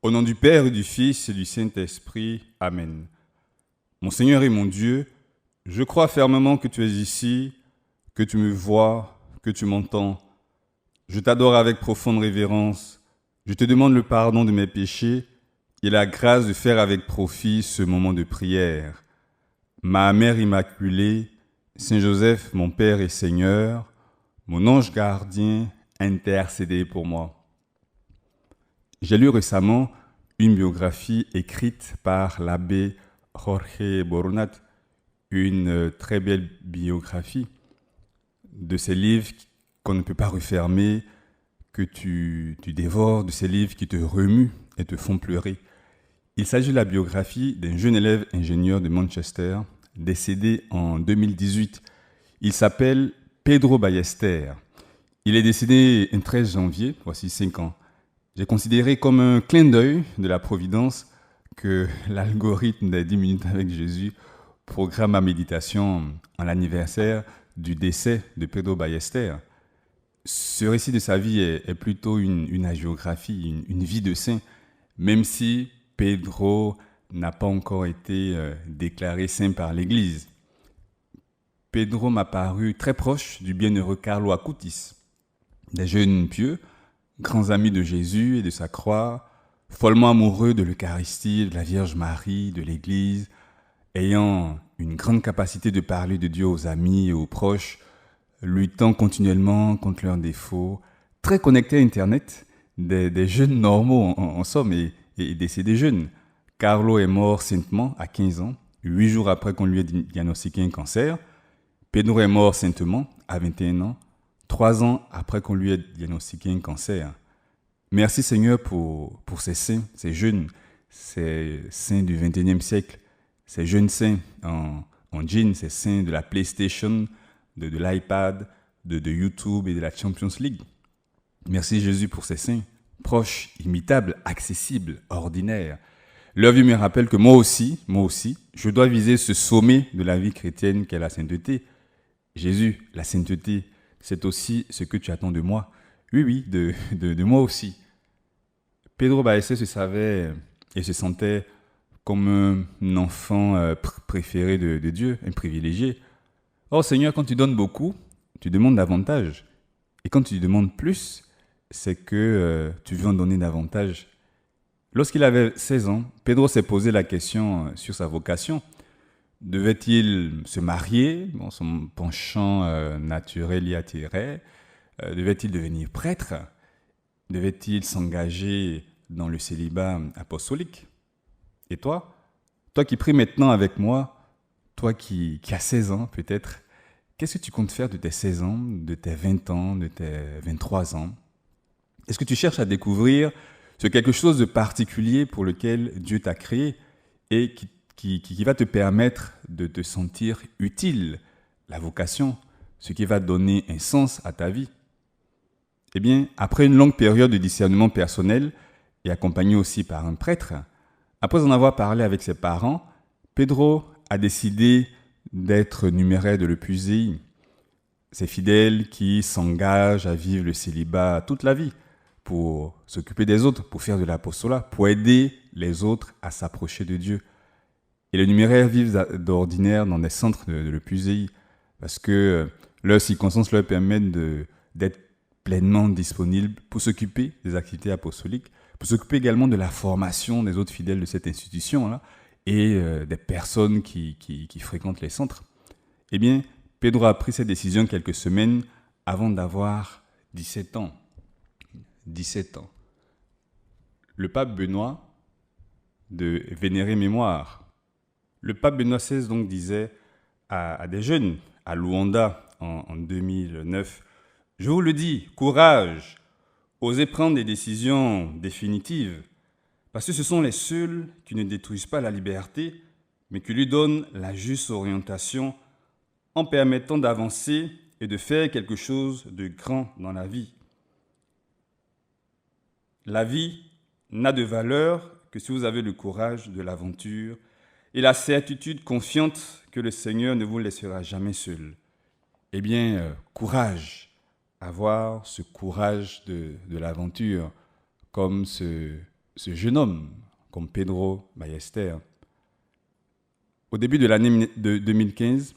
Au nom du Père et du Fils et du Saint-Esprit. Amen. Mon Seigneur et mon Dieu, je crois fermement que tu es ici, que tu me vois, que tu m'entends. Je t'adore avec profonde révérence. Je te demande le pardon de mes péchés et la grâce de faire avec profit ce moment de prière. Ma Mère Immaculée, Saint Joseph, mon Père et Seigneur, mon ange gardien, intercédez pour moi. J'ai lu récemment une biographie écrite par l'abbé Jorge Boronat, une très belle biographie de ces livres qu'on ne peut pas refermer, que tu dévores, de ces livres qui te remuent et te font pleurer. Il s'agit de la biographie d'un jeune élève ingénieur de Manchester, décédé en 2018. Il s'appelle Pedro Ballester. Il est décédé le 13 janvier, voici 5 ans. J'ai considéré comme un clin d'œil de la Providence que l'algorithme des 10 minutes avec Jésus programme ma méditation en l'anniversaire du décès de Pedro Ballester. Ce récit de sa vie est plutôt une hagiographie, une vie de saint, même si Pedro n'a pas encore été déclaré saint par l'Église. Pedro m'a paru très proche du bienheureux Carlo Acutis, des jeunes pieux, grands amis de Jésus et de sa croix, follement amoureux de l'Eucharistie, de la Vierge Marie, de l'Église, ayant une grande capacité de parler de Dieu aux amis et aux proches, luttant continuellement contre leurs défauts, très connectés à Internet, des jeunes normaux en somme et décédés jeunes. Carlo est mort saintement à 15 ans, 8 jours après qu'on lui ait diagnostiqué un cancer. Pedro est mort saintement à 21 ans, 3 ans après qu'on lui ait diagnostiqué un cancer. Merci Seigneur pour ces saints, ces jeunes, ces saints du 21e siècle, ces jeunes saints en jean, ces saints de la PlayStation, de l'iPad, de YouTube et de la Champions League. Merci Jésus pour ces saints, proches, imitables, accessibles, ordinaires. Leur vie me rappelle que moi aussi, je dois viser ce sommet de la vie chrétienne qu'est la sainteté. Jésus, la sainteté, c'est aussi ce que tu attends de moi. Oui, de moi aussi. Pedro Ballester se savait et se sentait comme un enfant préféré de Dieu, un privilégié. Or, Seigneur, quand tu donnes beaucoup, tu demandes davantage. Et quand tu demandes plus, c'est que tu veux en donner davantage. Lorsqu'il avait 16 ans, Pedro s'est posé la question sur sa vocation. Devait-il se marier? Bon, son penchant naturel y attirait. Devait-il devenir prêtre? Devait-il s'engager dans le célibat apostolique? Et toi? Toi qui pries maintenant avec moi, toi qui as 16 ans peut-être, qu'est-ce que tu comptes faire de tes 16 ans, de tes 20 ans, de tes 23 ans? Est-ce que tu cherches à découvrir ce quelque chose de particulier pour lequel Dieu t'a créé et qui va te permettre de te sentir utile, la vocation, ce qui va donner un sens à ta vie? Eh bien, après une longue période de discernement personnel et accompagné aussi par un prêtre, après en avoir parlé avec ses parents, Pedro a décidé d'être numéraire de l'Epuséi. Ces fidèles qui s'engagent à vivre le célibat toute la vie pour s'occuper des autres, pour faire de l'apostolat, pour aider les autres à s'approcher de Dieu. Et les numéraires vivent d'ordinaire dans des centres de l'Epuséi parce que leurs circonstances leur permettent d'être pleinement disponibles pour s'occuper des activités apostoliques, pour s'occuper également de la formation des autres fidèles de cette institution-là et des personnes qui fréquentent les centres. Eh bien, Pedro a pris cette décision quelques semaines avant d'avoir 17 ans. 17 ans. Le pape Benoît, de vénérée mémoire, le pape Benoît XVI donc disait à des jeunes, à Luanda en 2009, « Je vous le dis, courage, osez prendre des décisions définitives, parce que ce sont les seuls qui ne détruisent pas la liberté, mais qui lui donnent la juste orientation en permettant d'avancer et de faire quelque chose de grand dans la vie. La vie n'a de valeur que si vous avez le courage de l'aventure et la certitude confiante que le Seigneur ne vous laissera jamais seul. Eh bien, courage, avoir ce courage de l'aventure, comme ce ce jeune homme, comme Pedro Ballester. Au début de l'année de 2015,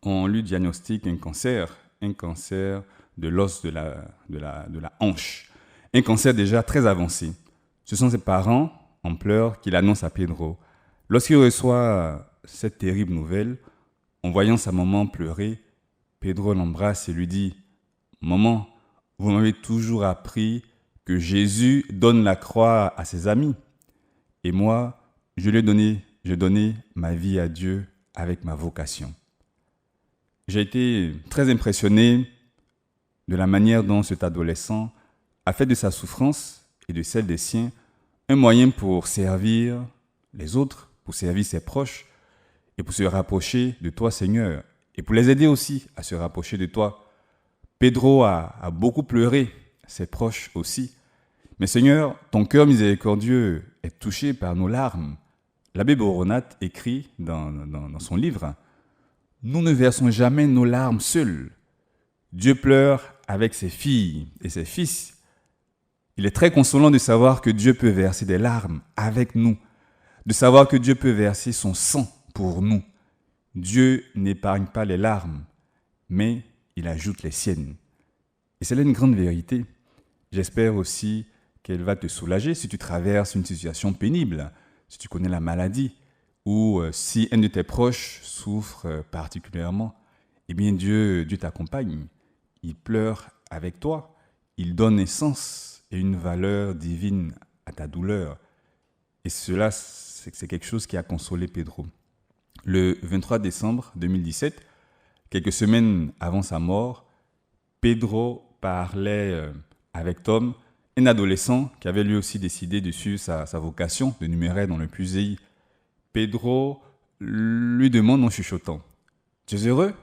on lui diagnostique un cancer de l'os de la hanche, un cancer déjà très avancé. Ce sont ses parents, en pleurs, qui l'annoncent à Pedro. Lorsqu'il reçoit cette terrible nouvelle, en voyant sa maman pleurer, Pedro l'embrasse et lui dit « Maman, vous m'avez toujours appris que Jésus donne la croix à ses amis. Et moi, je donnais ma vie à Dieu avec ma vocation. » J'ai été très impressionné de la manière dont cet adolescent a fait de sa souffrance et de celle des siens un moyen pour servir les autres, pour servir ses proches et pour se rapprocher de toi, Seigneur, et pour les aider aussi à se rapprocher de toi. Pedro a beaucoup pleuré, ses proches aussi. Mais Seigneur, ton cœur miséricordieux est touché par nos larmes. L'abbé Boronat écrit dans son livre « Nous ne versons jamais nos larmes seuls. Dieu pleure avec ses filles et ses fils. Il est très consolant de savoir que Dieu peut verser des larmes avec nous, de savoir que Dieu peut verser son sang pour nous. Dieu n'épargne pas les larmes, mais il ajoute les siennes. » Et c'est là une grande vérité. J'espère aussi qu'elle va te soulager si tu traverses une situation pénible, si tu connais la maladie, ou si un de tes proches souffre particulièrement. Eh bien, Dieu t'accompagne. Il pleure avec toi. Il donne un sens et une valeur divine à ta douleur. Et cela, c'est quelque chose qui a consolé Pedro. Le 23 décembre 2017, quelques semaines avant sa mort, Pedro parlait avec Tom, un adolescent qui avait lui aussi décidé de suivre sa vocation de numéraire dans le puiséi. Pedro lui demande en chuchotant « Tu es heureux ?»«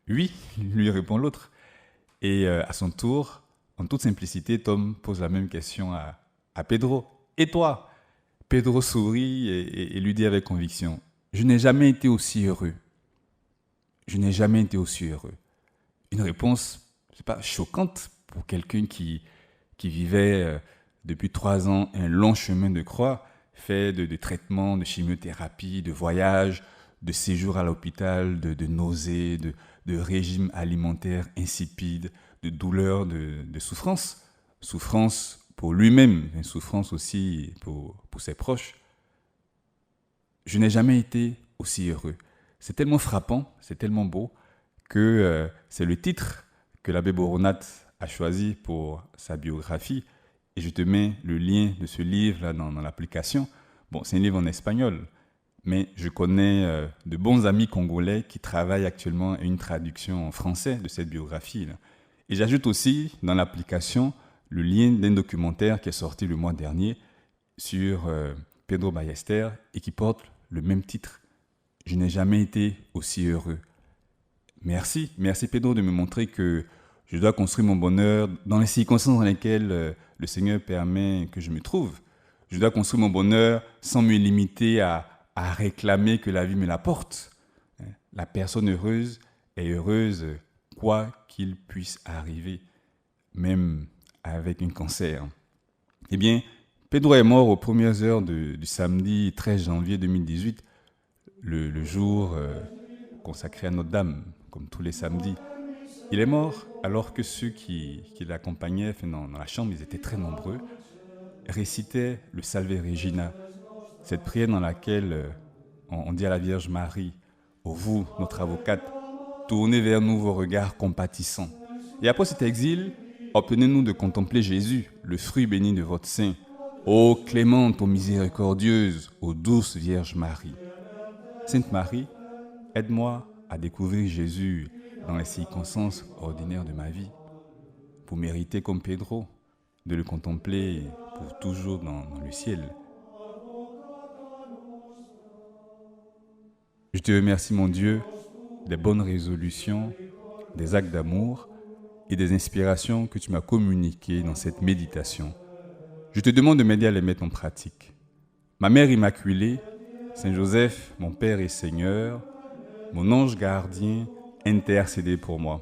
Oui », lui répond l'autre. Et à son tour, en toute simplicité, Tom pose la même question à Pedro. « Et toi ?» Pedro sourit et lui dit avec conviction « Je n'ai jamais été aussi heureux. Je n'ai jamais été aussi heureux. » Une réponse, c'est pas choquante pour quelqu'un qui vivait depuis 3 ans un long chemin de croix, fait de traitements, de chimiothérapie, de voyages, de séjours à l'hôpital, de nausées, de régimes alimentaires insipides, de douleurs, de souffrances. Souffrance pour lui-même, mais souffrance aussi pour ses proches. Je n'ai jamais été aussi heureux. C'est tellement frappant, c'est tellement beau, que c'est le titre que l'abbé Boronat a choisi pour sa biographie. Et je te mets le lien de ce livre là dans l'application. Bon, c'est un livre en espagnol, mais je connais de bons amis congolais qui travaillent actuellement à une traduction en français de cette biographie là. Et j'ajoute aussi dans l'application le lien d'un documentaire qui est sorti le mois dernier sur Pedro Ballester et qui porte le même titre. Je n'ai jamais été aussi heureux. Merci Pedro de me montrer que je dois construire mon bonheur dans les circonstances dans lesquelles le Seigneur permet que je me trouve. Je dois construire mon bonheur sans me limiter à réclamer que la vie me l'apporte. La personne heureuse est heureuse quoi qu'il puisse arriver, même avec un cancer. Eh bien, Pedro est mort aux premières heures du samedi 13 janvier 2018, le jour consacré à Notre-Dame, comme tous les samedis. Il est mort alors que ceux qui l'accompagnaient dans la chambre, ils étaient très nombreux, récitaient le Salve Regina, cette prière dans laquelle on dit à la Vierge Marie, « Ô vous, notre avocate, tournez vers nous vos regards compatissants. » Et après cet exil, obtenez-nous de contempler Jésus, le fruit béni de votre sein. Ô clémente, ô miséricordieuse, ô douce Vierge Marie. Sainte Marie, aide-moi à découvrir Jésus dans les circonstances ordinaires de ma vie, pour mériter comme Pedro de le contempler pour toujours dans le ciel. Je te remercie, mon Dieu, des bonnes résolutions, des actes d'amour et des inspirations que tu m'as communiquées dans cette méditation. Je te demande de m'aider à les mettre en pratique. Ma Mère Immaculée, Saint Joseph, mon Père et Seigneur, mon ange gardien, intercédez pour moi.